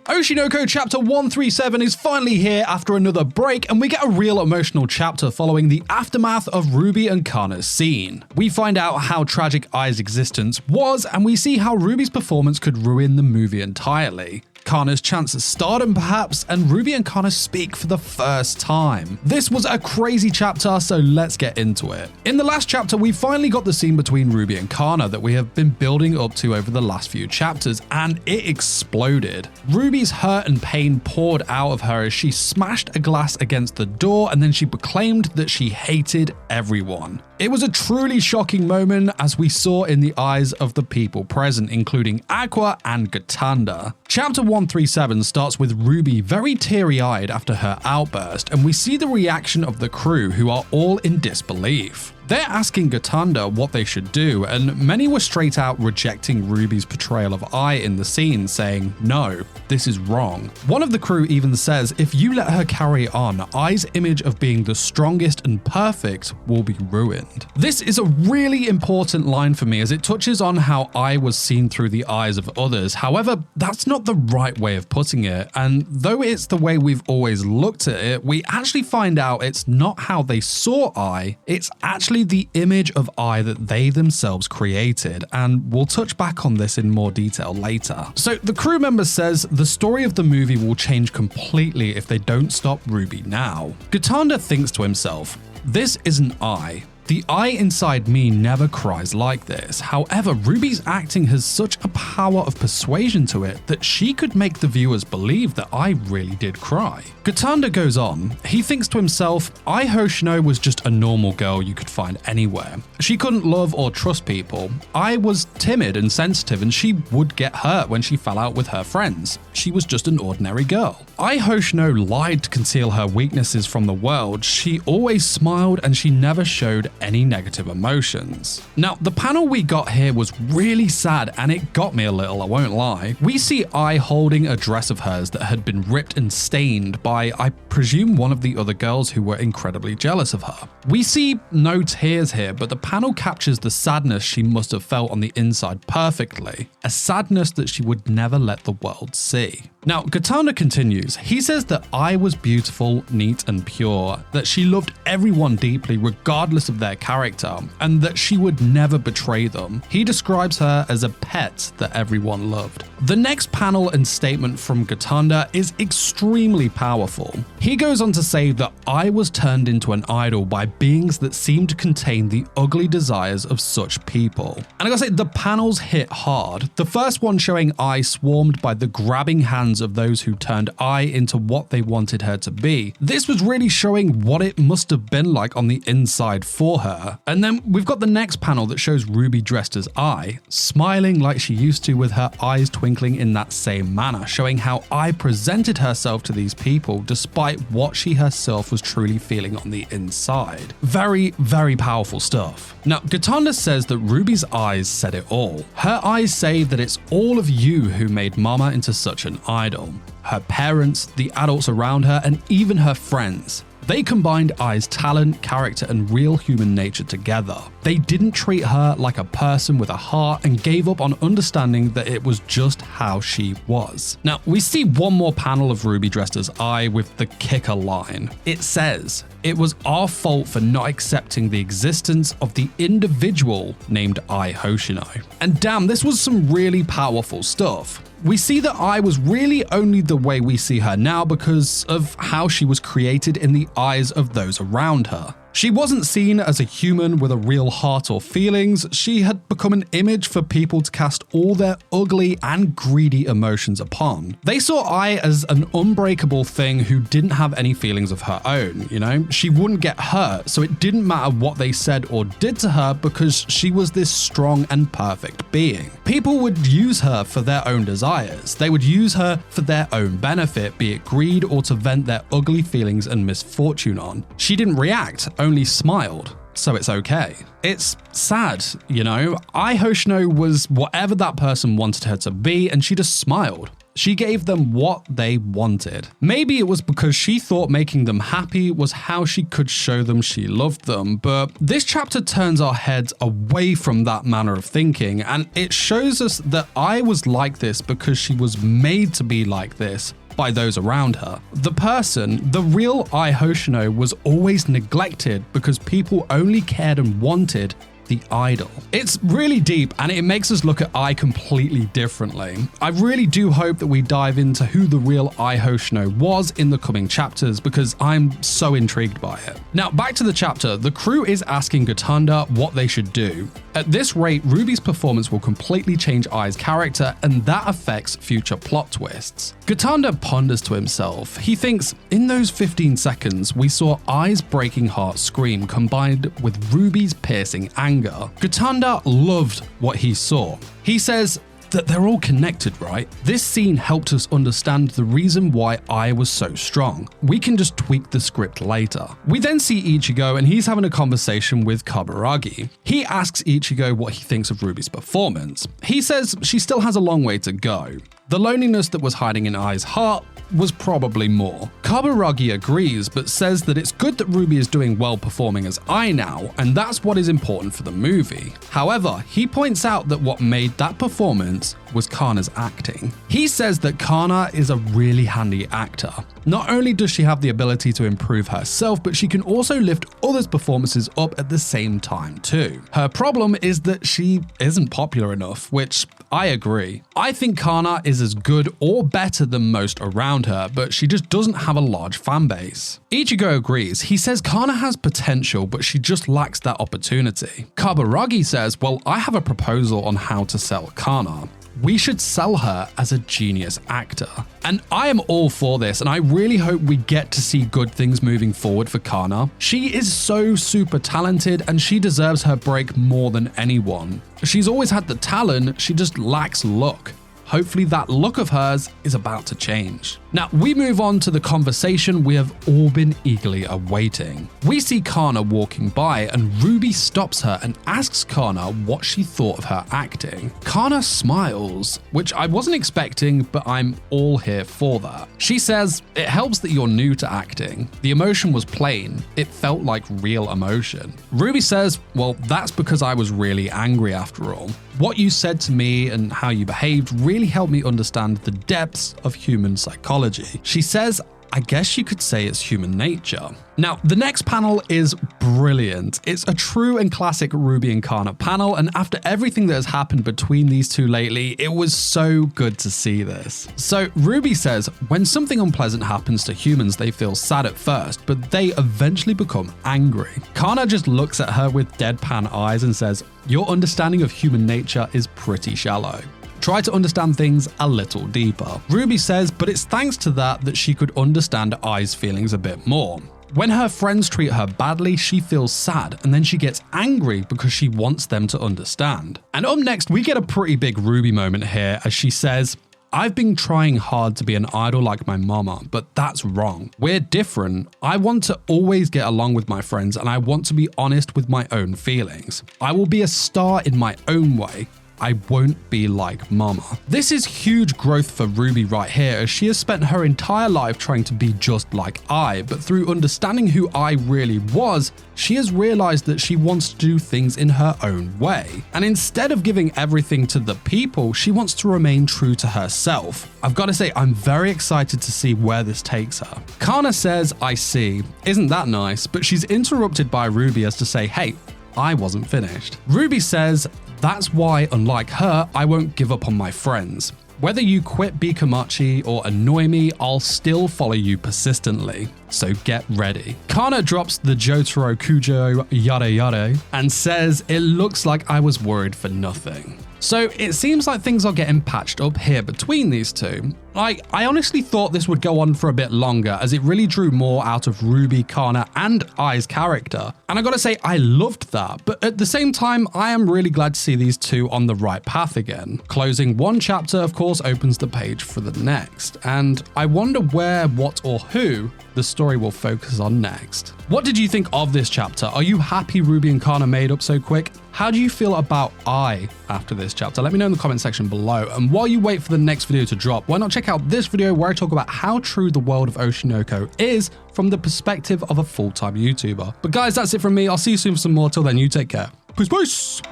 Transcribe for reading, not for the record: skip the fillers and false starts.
Oshinoko Chapter 137 is finally here after another break, and we get a real emotional chapter following the aftermath of Ruby and Kana's scene. We find out how tragic Ai's existence was, and we see how Ruby's performance could ruin the movie entirely. Kana's chance at stardom perhaps, and Ruby and Kana speak for the first time. This was a crazy chapter, so let's get into it. In the last chapter, we finally got the scene between Ruby and Kana that we have been building up to over the last few chapters, and it exploded. Ruby's hurt and pain poured out of her as she smashed a glass against the door, and then she proclaimed that she hated everyone. It was a truly shocking moment, as we saw in the eyes of the people present, including Aqua and Gotanda. Chapter 137 starts with Ruby very teary-eyed after her outburst, and we see the reaction of the crew, who are all in disbelief. They're asking Gotanda what they should do, and many were straight out rejecting Ruby's portrayal of Ai in the scene, saying, "No, this is wrong." One of the crew even says if you let her carry on, Ai's image of being the strongest and perfect will be ruined. This is a really important line for me, as it touches on how Ai was seen through the eyes of others. However, that's not the right way of putting it, and though it's the way we've always looked at it, we actually find out it's not how they saw Ai, it's actually the image of Ai that they themselves created, and we'll touch back on this in more detail later. So the crew member says the story of the movie will change completely if they don't stop Ruby now. Gotanda thinks to himself, "This isn't Ai. The Ai inside me never cries like this." However, Ruby's acting has such a power of persuasion to it that she could make the viewers believe that Ai really did cry. Gotanda goes on, he thinks to himself, Ai Hoshino was just a normal girl you could find anywhere. She couldn't love or trust people. Ai was timid and sensitive, and she would get hurt when she fell out with her friends. She was just an ordinary girl. Ai Hoshino lied to conceal her weaknesses from the world. She always smiled, and she never showed any negative emotions. Now, the panel we got here was really sad, and it got me a little, I won't lie. We see Ai holding a dress of hers that had been ripped and stained by, I presume, one of the other girls who were incredibly jealous of her. We see no tears here, but the panel captures the sadness she must have felt on the inside perfectly, a sadness that she would never let the world see. Now, Gotanda continues. He says that Ai was beautiful, neat, and pure, that she loved everyone deeply regardless of their character, and that she would never betray them. He describes her as a pet that everyone loved. The next panel and statement from Gotanda is extremely powerful. He goes on to say that Ai was turned into an idol by beings that seemed to contain the ugly desires of such people. And I gotta say, the panels hit hard. The first one showing Ai swarmed by the grabbing hands of those who turned Ai into what they wanted her to be. This was really showing what it must have been like on the inside for her. And then we've got the next panel that shows Ruby dressed as Ai, smiling like she used to with her eyes twinkling in that same manner, showing how Ai presented herself to these people despite what she herself was truly feeling on the inside. Very, very powerful stuff. Now, Gotanda says that Ruby's eyes said it all. Her eyes say that it's all of you who made Mama into such an idol. Her parents, the adults around her, and even her friends. They combined Ai's talent, character, and real human nature together. They didn't treat her like a person with a heart and gave up on understanding that it was just how she was. Now, we see one more panel of Ruby dressed as Ai with the kicker line. It says, "It was our fault for not accepting the existence of the individual named Ai Hoshino." And damn, this was some really powerful stuff. We see that Ai was really only the way we see her now because of how she was created in the eyes of those around her. She wasn't seen as a human with a real heart or feelings. She had become an image for people to cast all their ugly and greedy emotions upon. They saw Ai as an unbreakable thing who didn't have any feelings of her own, you know? She wouldn't get hurt, so it didn't matter what they said or did to her because she was this strong and perfect being. People would use her for their own desires. They would use her for their own benefit, be it greed or to vent their ugly feelings and misfortune on. She didn't react, only smiled, so it's okay. It's sad, you know? Ai Hoshino was whatever that person wanted her to be, and she just smiled. She gave them what they wanted. Maybe it was because she thought making them happy was how she could show them she loved them, but this chapter turns our heads away from that manner of thinking, and it shows us that Ai was like this because she was made to be like this by those around her. The person, the real Ai Hoshino, was always neglected because people only cared and wanted the idol. It's really deep and it makes us look at Ai completely differently. I really do hope that we dive into who the real Ai Hoshino was in the coming chapters because I'm so intrigued by it. Now back to the chapter, the crew is asking Gotanda what they should do. At this rate, Ruby's performance will completely change Ai's character and that affects future plot twists. Gotanda ponders to himself. He thinks, in those 15 seconds, we saw Ai's breaking heart scream combined with Ruby's piercing anger. Gotanda loved what he saw. He says that they're all connected, right? This scene helped us understand the reason why Ai was so strong. We can just tweak the script later. We then see Ichigo and he's having a conversation with Kaburagi. He asks Ichigo what he thinks of Ruby's performance. He says she still has a long way to go. The loneliness that was hiding in Ai's heart was probably more. Kaburagi agrees, but says that it's good that Ruby is doing well performing as Ai now, and that's what is important for the movie. However, he points out that what made that performance was Kana's acting. He says that Kana is a really handy actor. Not only does she have the ability to improve herself, but she can also lift others' performances up at the same time too. Her problem is that she isn't popular enough, which I agree. I think Kana is as good or better than most around her, but she just doesn't have a large fan base. Ichigo agrees. He says Kana has potential, but she just lacks that opportunity. Kaburagi says, well, I have a proposal on how to sell Kana. We should sell her as a genius actor. And I am all for this, and I really hope we get to see good things moving forward for Kana. She is so super talented and she deserves her break more than anyone. She's always had the talent, she just lacks luck. Hopefully that look of hers is about to change. Now we move on to the conversation we have all been eagerly awaiting. We see Kana walking by and Ruby stops her and asks Kana what she thought of her acting. Kana smiles, which I wasn't expecting, but I'm all here for that. She says, it helps that you're new to acting. The emotion was plain. It felt like real emotion. Ruby says, well, that's because I was really angry after all. What you said to me and how you behaved really helped me understand the depths of human psychology. She says, I guess you could say it's human nature. Now, the next panel is brilliant. It's a true and classic Ruby and Kana panel, and after everything that has happened between these two lately, it was so good to see this. So Ruby says, when something unpleasant happens to humans, they feel sad at first, but they eventually become angry. Kana just looks at her with deadpan eyes and says, your understanding of human nature is pretty shallow. Try to understand things a little deeper. Ruby says, but it's thanks to that she could understand Ai's feelings a bit more. When her friends treat her badly, she feels sad and then she gets angry because she wants them to understand. And up next, we get a pretty big Ruby moment here as she says, I've been trying hard to be an idol like my mama, but that's wrong. We're different. I want to always get along with my friends and I want to be honest with my own feelings. I will be a star in my own way. I won't be like mama. This is huge growth for Ruby right here, as she has spent her entire life trying to be just like Ai, but through understanding who Ai really was, she has realized that she wants to do things in her own way. And instead of giving everything to the people, she wants to remain true to herself. I've got to say, I'm very excited to see where this takes her. Kana says, I see. Isn't that nice? But she's interrupted by Ruby as to say, hey, I wasn't finished. Ruby says, that's why, unlike her, I won't give up on my friends. Whether you quit Bikamachi or annoy me, I'll still follow you persistently. So get ready. Kana drops the Jotaro Kujo yada yada and says, it looks like I was worried for nothing. So it seems like things are getting patched up here between these two. I honestly thought this would go on for a bit longer, as it really drew more out of Ruby, Kana, and Ai's character. And I gotta say, I loved that, but at the same time, I am really glad to see these two on the right path again. Closing one chapter, of course, opens the page for the next, and I wonder where, what, or who the story will focus on next. What did you think of this chapter? Are you happy Ruby and Kana made up so quick? How do you feel about Ai after this chapter? Let me know in the comment section below. And while you wait for the next video to drop, why not check check out this video where I talk about how true the world of Oshinoko is from the perspective of a full-time YouTuber. But guys, that's it from me. I'll see you soon for some more. Till then, you take care. Peace, peace.